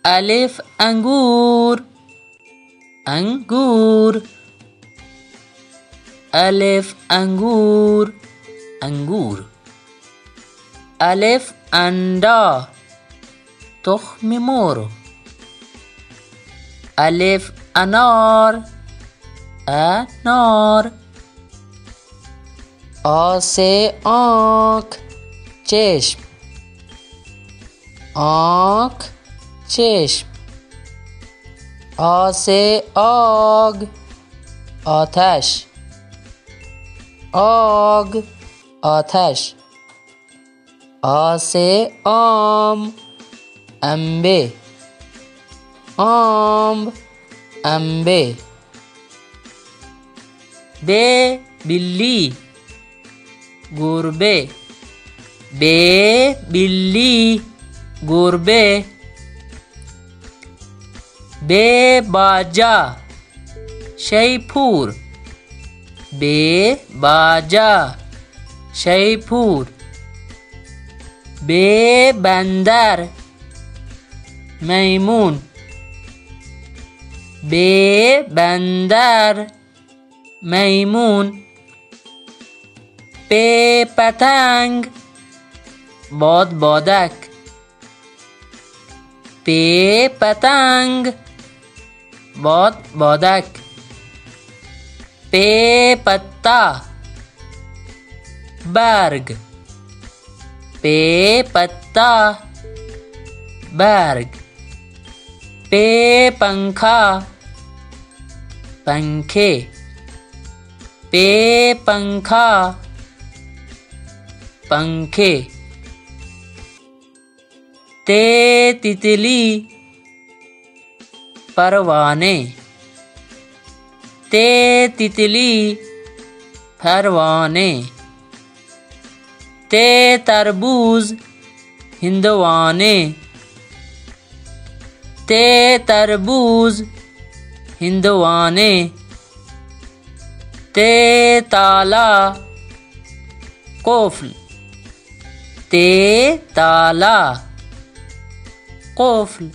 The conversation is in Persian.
الف انگور انگور. الف انگور انگور. الف انڈا تخم مرغ. الف انار انار. آ سے آنکھ چشم آنکھ چشم. آ سے آگ آتش آگ آتش. آ سے آم انبه آم انبه. ب بلی گربه ب بلی گربه. ب باجا شیپور ب باجا شیپور. ب بندر میمون ب بندر میمون. پ پتنگ بادبادک پ پتنگ بادبادک. پ پتا برگ پ پتا برگ. پ پنکھا پنکھے پ پنکھا پنکھے. ت تتلی پروانے ت تتلی پروانے. ت تربوز ہندوانے ت تربوز ہندوانے. ت تالا قفل ت تالا قفل.